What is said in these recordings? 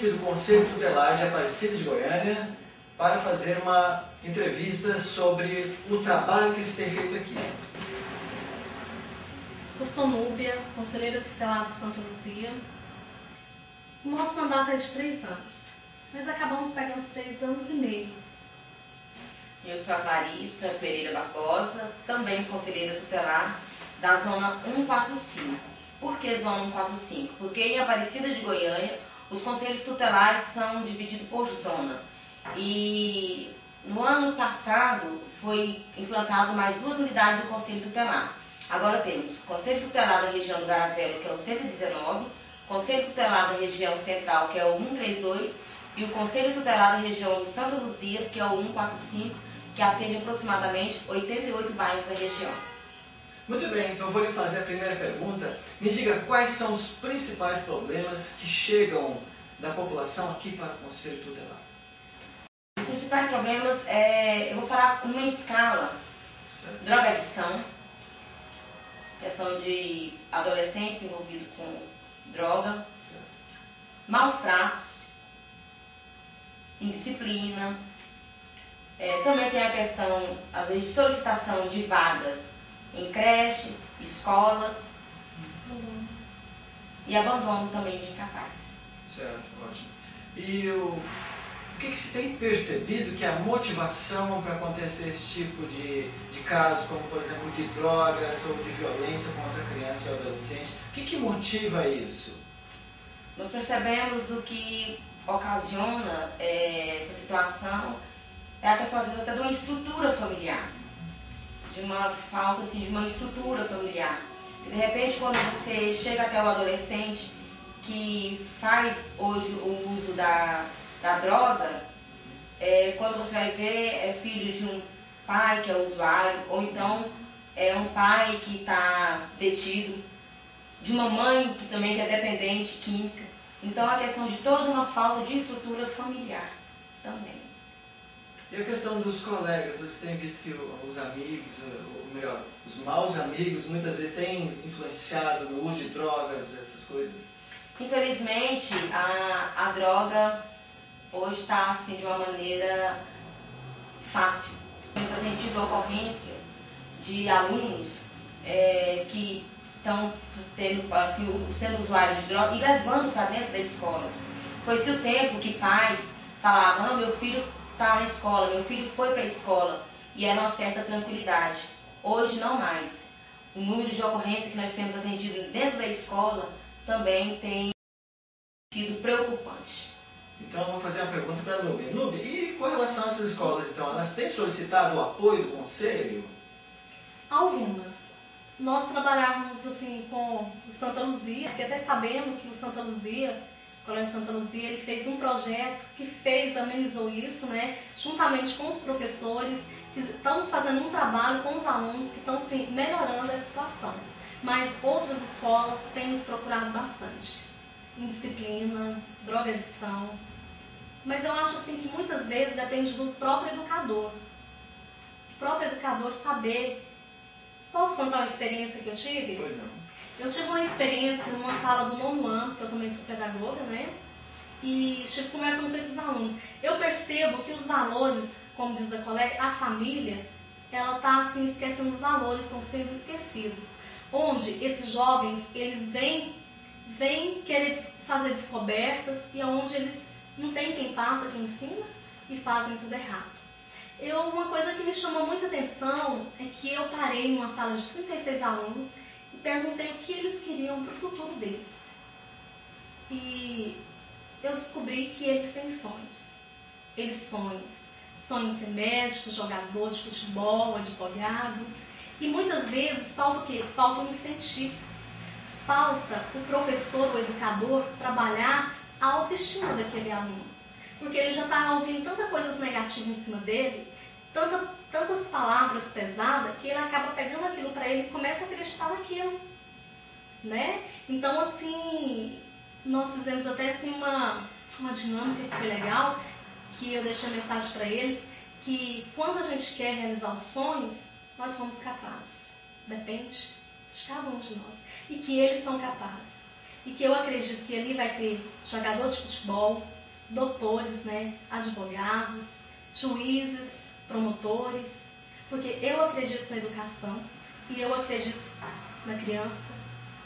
equipe do Conselho Tutelar de Aparecida de Goiânia para fazer uma entrevista sobre o trabalho que eles têm feito aqui. Eu sou Núbia, conselheira tutelar de Santa Luzia. O nosso mandato é de 3 anos, mas acabamos pegando os 3 anos e meio. Eu sou a Clarissa Pereira Barbosa, também conselheira tutelar da Zona 145. Por que Zona 145? Porque em Aparecida de Goiânia, os conselhos tutelares são divididos por zona. E no ano passado foi implantado mais 2 unidades do Conselho Tutelar. Agora temos o Conselho Tutelar da região do Garavelo, que é o 119, Conselho Tutelar da região central, que é o 132, e o Conselho Tutelar da região do Santa Luzia, que é o 145, que atende aproximadamente 88 bairros da região. Muito bem, então eu vou lhe fazer a primeira pergunta. Me diga quais são os principais problemas que chegam da população aqui para o Conselho Tutelar. Os principais problemas, eu vou falar numa escala: drogadição, questão de adolescentes envolvidos com droga, maus tratos, indisciplina. Também tem a questão, às vezes, de solicitação de vagas em creches, escolas e abandono também de incapazes. Certo, ótimo. E o que se tem percebido que a motivação para acontecer esse tipo de casos, como por exemplo de drogas ou de violência contra criança e adolescente, o que motiva isso? Nós percebemos o que ocasiona essa situação é a questão, às vezes, até de uma estrutura familiar, de uma falta assim, de uma estrutura familiar. E, de repente, quando você chega até o adolescente que faz hoje o uso da droga, quando você vai ver, é filho de um pai que é usuário, ou então é um pai que está detido, de uma mãe que também é dependente química. Então, a questão de toda uma falta de estrutura familiar também. E a questão dos colegas, você tem visto que os amigos, ou melhor, os maus amigos, muitas vezes têm influenciado no uso de drogas, essas coisas? Infelizmente, a droga hoje está assim, de uma maneira fácil. Temos atendido ocorrências de alunos que estão sendo usuários de droga e levando para dentro da escola. Foi-se o tempo que pais falavam: não, meu filho está na escola, meu filho foi para a escola, e era uma certa tranquilidade. Hoje não mais. O número de ocorrências que nós temos atendido dentro da escola também tem sido preocupante. Então vamos fazer uma pergunta para a Núbia. Núbia, e com relação a essas escolas, então, elas têm solicitado o apoio do Conselho? Algumas. Nós trabalhávamos assim com o Santa Luzia, fiquei até sabendo que o Santa Luzia, o Colégio Santa Luzia, ele fez um projeto que amenizou isso, né? Juntamente com os professores, estão fazendo um trabalho com os alunos que estão assim, melhorando a situação. Mas outras escolas têm nos procurado bastante. Indisciplina, drogadição. Mas eu acho assim que muitas vezes depende do próprio educador. O próprio educador saber. Posso contar uma experiência que eu tive? Pois não. Eu tive uma experiência numa sala do 9º ano, que eu também sou pedagoga, né? E estive conversando com esses alunos. Eu percebo que os valores, como diz a colega, a família, ela está assim, esquecendo os valores, estão sendo esquecidos. Onde esses jovens, eles vêm querer fazer descobertas e onde eles não tem quem passa, quem ensina e fazem tudo errado. Uma coisa que me chamou muita atenção é que eu parei numa sala de 36 alunos e perguntei o que eles queriam para o futuro deles. E eu descobri que eles têm sonhos. Eles sonham em ser médico, jogador de futebol, advogado. E muitas vezes falta o quê? Falta um incentivo. Falta o professor, o educador, trabalhar a autoestima daquele aluno. Porque ele já está ouvindo tantas coisas negativas em cima dele, tantas palavras pesadas, que ele acaba pegando aquilo para ele e começa a acreditar naquilo. Né? Então, assim, nós fizemos até assim, uma dinâmica que foi legal, que eu deixei a mensagem para eles, que quando a gente quer realizar os sonhos, nós somos capazes. Depende de cada um de nós. E que eles são capazes. E que eu acredito que ali vai ter jogador de futebol, doutores, né, advogados, juízes, promotores, porque eu acredito na educação e eu acredito na criança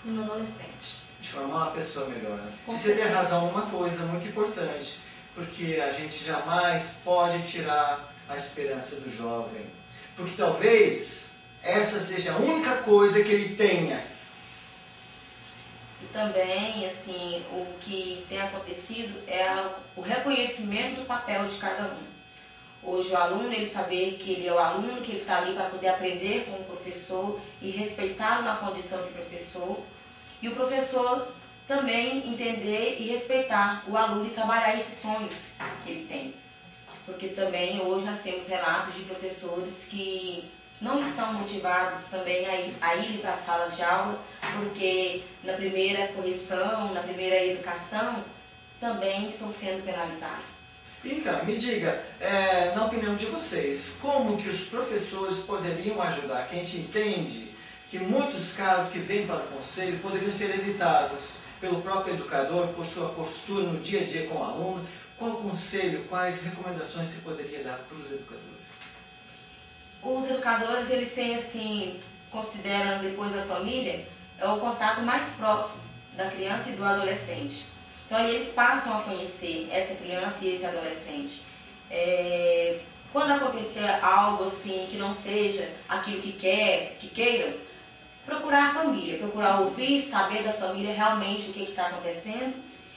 e no adolescente. De formar uma pessoa melhor. Né? Com E você tem certeza. razão, uma coisa muito importante, porque a gente jamais pode tirar a esperança do jovem. Porque talvez essa seja a única coisa que ele tenha. E também, assim, o que tem acontecido é o reconhecimento do papel de cada um. Hoje o aluno, ele saber que ele é o aluno, que ele está ali para poder aprender com o professor e respeitá-lo na condição de professor. E o professor também entender e respeitar o aluno e trabalhar esses sonhos que ele tem. Porque também hoje nós temos relatos de professores que não estão motivados também a ir para a sala de aula, porque na primeira correção, na primeira educação, também estão sendo penalizados. Então, me diga, na opinião de vocês, como que os professores poderiam ajudar? Que a gente entende que muitos casos que vêm para o conselho poderiam ser evitados pelo próprio educador, por sua postura no dia a dia com o aluno. Qual conselho, quais recomendações você poderia dar para os educadores? Os educadores, eles têm, assim, considerando depois a família, é o contato mais próximo da criança e do adolescente. Então, aí eles passam a conhecer essa criança e esse adolescente. Quando acontecer algo assim que não seja aquilo que queiram, procurar a família, procurar ouvir, saber da família realmente o que está acontecendo.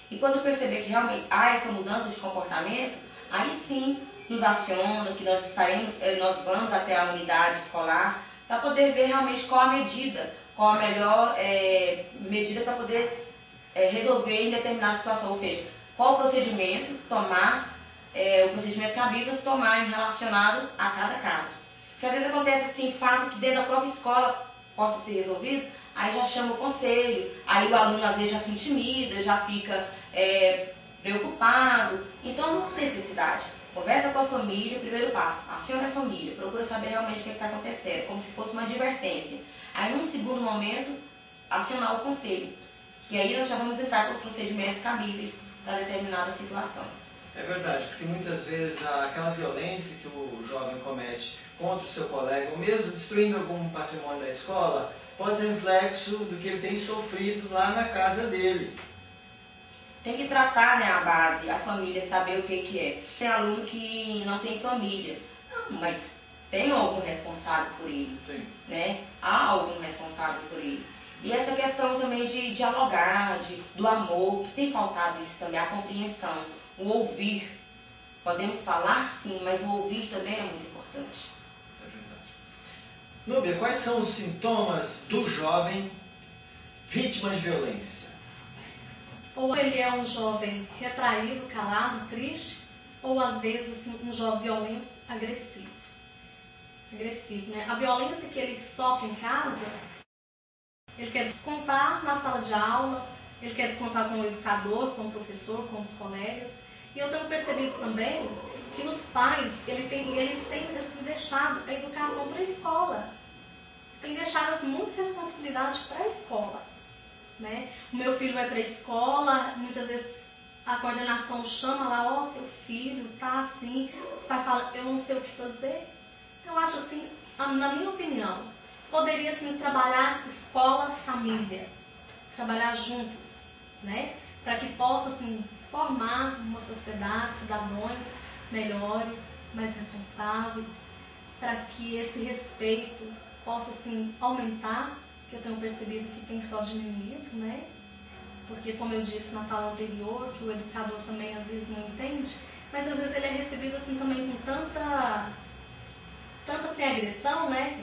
E quando perceber que realmente há essa mudança de comportamento, aí sim nos aciona, que nós vamos até a unidade escolar para poder ver realmente qual a medida, qual a melhor medida para poder resolver em determinada situação, ou seja, qual o procedimento tomar, o procedimento cabível tomar em relacionado a cada caso. Porque às vezes acontece assim, fato que dentro da própria escola possa ser resolvido, aí já chama o conselho, aí o aluno às vezes já se intimida, já fica preocupado, então não há necessidade. Conversa com a família, primeiro passo, aciona a família, procura saber realmente o que está acontecendo, como se fosse uma advertência. Aí num segundo momento, acionar o conselho. E aí nós já vamos entrar com os procedimentos cabíveis para determinada situação. É verdade, porque muitas vezes aquela violência que o jovem comete contra o seu colega, ou mesmo destruindo algum patrimônio da escola, pode ser reflexo do que ele tem sofrido lá na casa dele. Tem que tratar, né, a base, a família, saber o que é. Tem aluno que não tem família, não, mas tem algum responsável por ele, Sim. né? Há algum responsável por ele. E essa questão também de dialogar, do amor, que tem faltado isso também, a compreensão, o ouvir. Podemos falar sim, mas o ouvir também é muito importante. É verdade. Núbia, quais são os sintomas do jovem vítima de violência? Ou ele é um jovem retraído, calado, triste, ou às vezes assim, um jovem violento, agressivo. Né? A violência que ele sofre em casa, ele quer descontar na sala de aula, ele quer descontar com o educador, com o professor, com os colegas. E eu tenho percebido também que os pais, eles têm assim, deixado a educação para a escola. Têm deixado assim, muita responsabilidade para a escola. Né? O meu filho vai para a escola, muitas vezes a coordenação chama lá, ó, seu filho tá assim, os pais falam, eu não sei o que fazer. Eu acho assim, na minha opinião, poderia assim trabalhar escola, família, trabalhar juntos, né? Para que possa assim formar uma sociedade, cidadãos melhores, mais responsáveis, para que esse respeito possa assim aumentar, que eu tenho percebido que tem só diminuído, né? Porque, como eu disse na fala anterior, que o educador também às vezes não entende, mas às vezes ele é recebido assim também com tanta assim, agressão, né?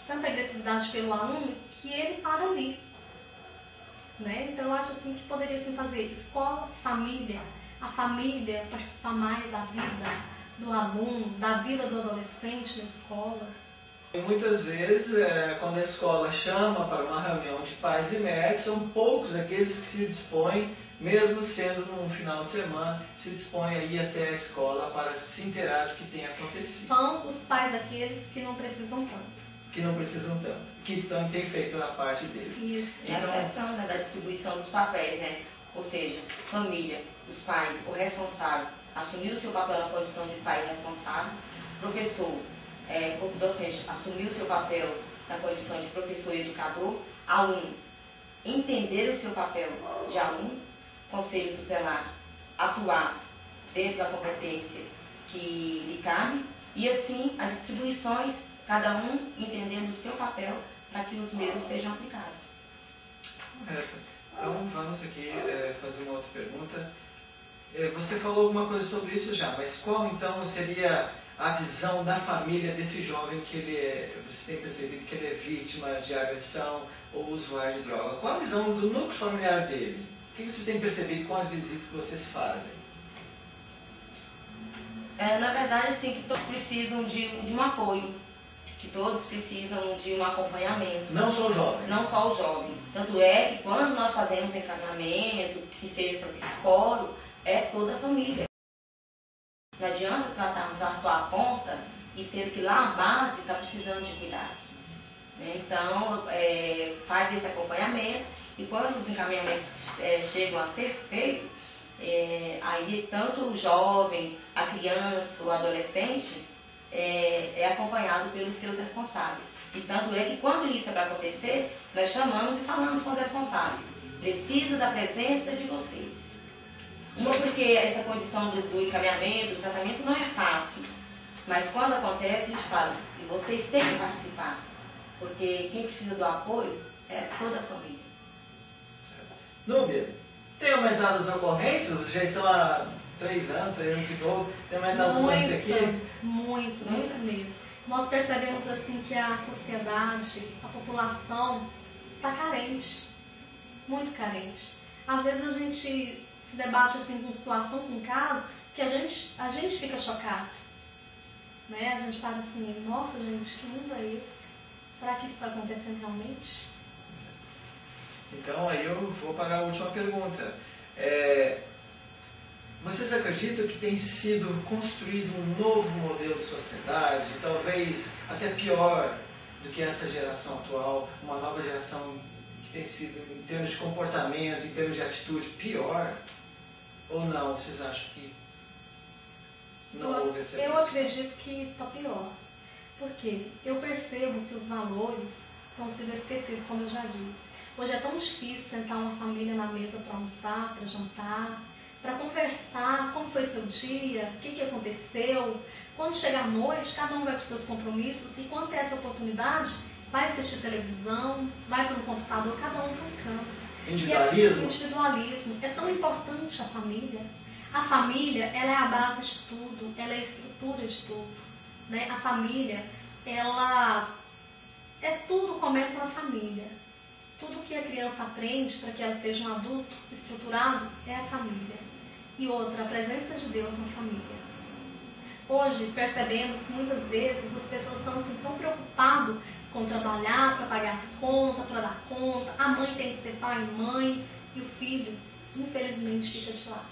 Tanta agressividade pelo aluno, que ele para ali. Né? Então eu acho assim que poderia assim, fazer escola, família, a família participar mais da vida do aluno, da vida do adolescente na escola. E muitas vezes, quando a escola chama para uma reunião de pais e mestres, são poucos aqueles que se dispõem, mesmo sendo num final de semana, se dispõem a ir até a escola para se inteirar do que tem acontecido. São os pais daqueles que não precisam tanto. Que não precisam tanto, que têm feito a parte deles. Isso. E a questão, né, da distribuição dos papéis, né? ou seja, família, os pais, o responsável, assumir o seu papel na condição de pai responsável, professor, corpo docente, assumir o seu papel na condição de professor e educador, aluno, entender o seu papel de aluno, conselho tutelar, atuar dentro da competência que lhe cabe, e assim as distribuições, cada um entendendo o seu papel para que os mesmos sejam aplicados. Correto. Então vamos aqui fazer uma outra pergunta. Você falou alguma coisa sobre isso já, mas qual então seria a visão da família desse jovem que você tem percebido que ele é vítima de agressão ou usuário de droga? Qual a visão do núcleo familiar dele? O que vocês têm percebido com as visitas que vocês fazem? Na verdade, assim, que todos precisam de um apoio, que todos precisam de um acompanhamento. Não só o jovem? Não só o jovem. Tanto é que quando nós fazemos encaminhamento, que seja para psicólogo, é toda a família. Não adianta tratarmos a sua ponta e sendo que lá a base está precisando de cuidados. Então, faz esse acompanhamento e quando os encaminhamentos chegam a ser feitos, aí tanto o jovem, a criança, o adolescente é acompanhado pelos seus responsáveis. E tanto é que quando isso é para acontecer, nós chamamos e falamos com os responsáveis. Precisa da presença de vocês. Uma porque essa condição do encaminhamento, do tratamento não é fácil. Mas quando acontece, a gente fala, e vocês têm que participar. Porque quem precisa do apoio é toda a família. Núbia, tem aumentado as ocorrências? Já estão há 3 anos e pouco. Tem aumentado as ocorrências aqui? Muito mesmo. Nós percebemos assim que a sociedade, a população está carente. Muito carente. Às vezes a gente se debate assim com situação, com caso, que a gente fica chocado. Né? A gente fala assim, nossa gente, que mundo é esse? Será que isso está acontecendo realmente? Então aí eu vou para a última pergunta. Vocês acreditam que tem sido construído um novo modelo de sociedade, talvez até pior do que essa geração atual, uma nova geração que tem sido, em termos de comportamento, em termos de atitude, pior? Ou não? Vocês acham que não houve essa Eu acredito que está pior. Por quê? Eu percebo que os valores estão sendo esquecidos, como eu já disse. Hoje é tão difícil sentar uma família na mesa para almoçar, para jantar, para conversar como foi seu dia, o que aconteceu. Quando chega a noite, cada um vai para os seus compromissos e quando tem essa oportunidade, vai assistir televisão, vai para o computador, cada um para um canto. Individualismo? Individualismo. É tão importante a família. A família, ela é a base de tudo, ela é a estrutura de tudo. Né? A família, tudo começa na família. Tudo que a criança aprende para que ela seja um adulto estruturado é a família. E outra, a presença de Deus na família. Hoje percebemos que muitas vezes as pessoas estão assim, tão preocupadas com trabalhar, para pagar as contas, para dar conta. A mãe tem que ser pai e mãe. E o filho, infelizmente, fica de lado.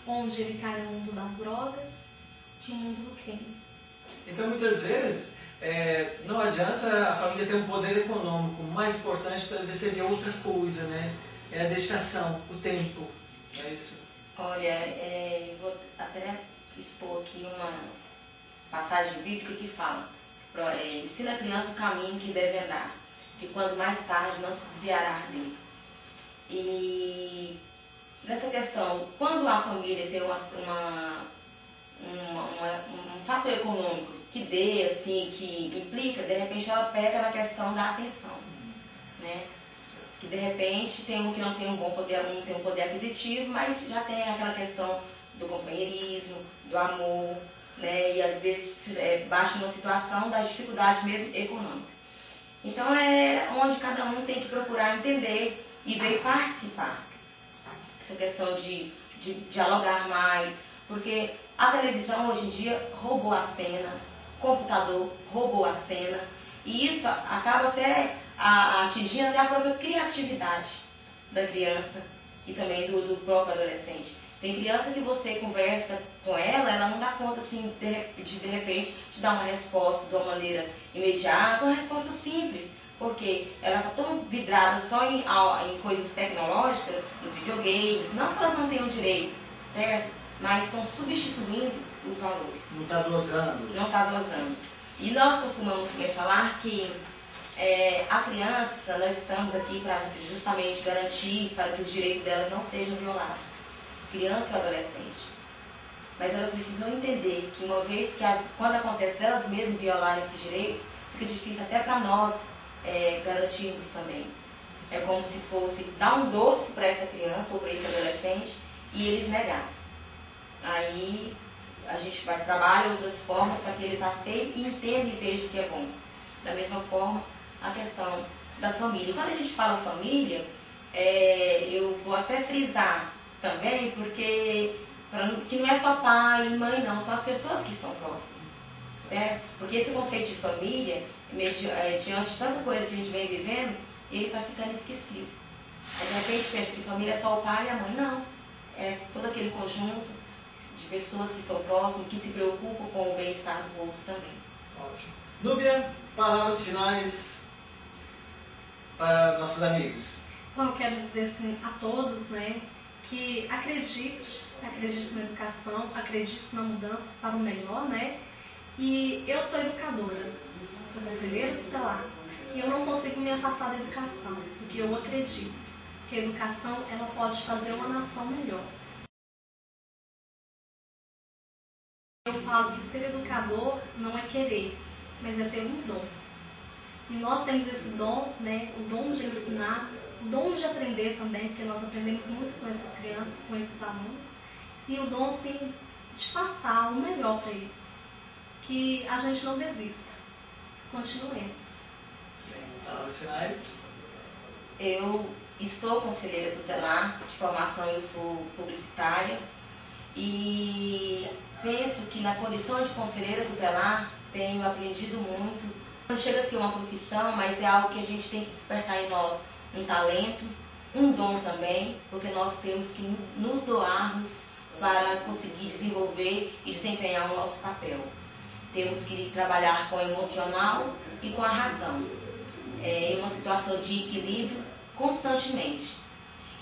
Onde ele cai no mundo das drogas, no mundo do crime. Então, muitas vezes, não adianta a família ter um poder econômico. O mais importante talvez seria outra coisa, né? É a dedicação, o tempo. É isso? Olha, eu vou até expor aqui uma passagem bíblica que fala: ensina a criança o caminho que deve andar, que quando mais tarde não se desviará dele. E nessa questão, quando a família tem um fator econômico que dê, assim, que implica, de repente ela pega na questão da atenção, né? Que de repente tem um que não tem um bom poder, não tem um poder aquisitivo, mas já tem aquela questão do companheirismo, do amor, né? E às vezes baixa uma situação das dificuldades mesmo econômicas. Então é onde cada um tem que procurar entender e ver participar. Essa questão de dialogar mais, porque a televisão hoje em dia roubou a cena, o computador roubou a cena, e isso acaba até atingindo até a própria criatividade da criança e também do próprio adolescente. Tem criança que você conversa com ela não dá conta assim, de repente te dar uma resposta de uma maneira imediata, uma resposta simples, Porque ela está tão vidrada só em coisas tecnológicas, nos videogames, não que elas não tenham direito, certo? Mas estão substituindo os valores. Não está dosando. Não está dosando. E nós costumamos também falar que a criança, nós estamos aqui para justamente garantir para que os direitos delas não sejam violados. Criança e adolescente. Mas elas precisam entender que uma vez que quando acontece delas mesmas violarem esse direito, fica difícil até para nós garantirmos também. É como se fosse dar um doce para essa criança ou para esse adolescente e eles negassem. Aí a gente vai trabalhar outras formas para que eles aceitem e entendam e vejam o que é bom. Da mesma forma, a questão da família. Quando a gente fala família, eu vou até frisar também, porque que não é só pai e mãe, não, são as pessoas que estão próximas, certo? Porque esse conceito de família, diante de tanta coisa que a gente vem vivendo, ele está ficando esquecido. Aí, de repente, pensa que família é só o pai e a mãe. Não, é todo aquele conjunto de pessoas que estão próximas, que se preocupam com o bem-estar do outro também. Ótimo. Núbia, palavras finais para nossos amigos. Bom, eu quero dizer assim a todos, né, que acredite na educação, acredite na mudança para o melhor, né? E eu sou educadora, sou conselheira tutelar, e eu não consigo me afastar da educação, porque eu acredito que a educação ela pode fazer uma nação melhor. Eu falo que ser educador não é querer, mas é ter um dom. E nós temos esse dom, né? O dom de ensinar, o dom de aprender também, porque nós aprendemos muito com essas crianças, com esses alunos. E o dom, sim, de passar o melhor para eles. Que a gente não desista. Continuemos. Palavras finais. Eu estou conselheira tutelar, de formação eu sou publicitária. E penso que na condição de conselheira tutelar tenho aprendido muito. Não chega a ser uma profissão, mas é algo que a gente tem que despertar em nós um talento, um dom também, porque nós temos que nos doarmos para conseguir desenvolver e desempenhar o nosso papel. Temos que trabalhar com o emocional e com a razão, em uma situação de equilíbrio constantemente.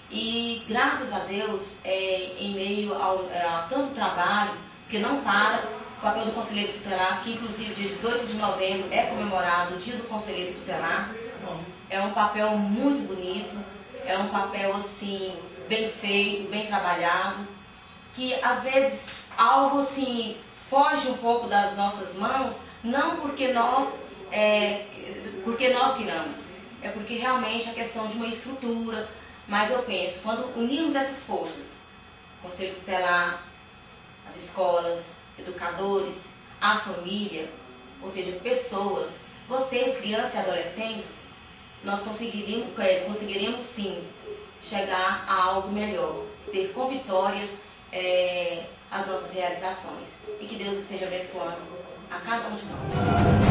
E graças a Deus, em meio a tanto trabalho, que não para, o papel do conselheiro tutelar, que inclusive dia 18 de novembro é comemorado o dia do conselheiro tutelar, é um papel muito bonito, é um papel assim, bem feito, bem trabalhado, que às vezes algo assim foge um pouco das nossas mãos, não porque nós queramos, é porque realmente é questão de uma estrutura. Mas eu penso, quando unirmos essas forças, conselho tutelar, as escolas, educadores, a família, ou seja, pessoas, vocês, crianças e adolescentes, nós conseguiríamos sim chegar a algo melhor, ter com vitórias as nossas realizações. E que Deus esteja abençoando a cada um de nós.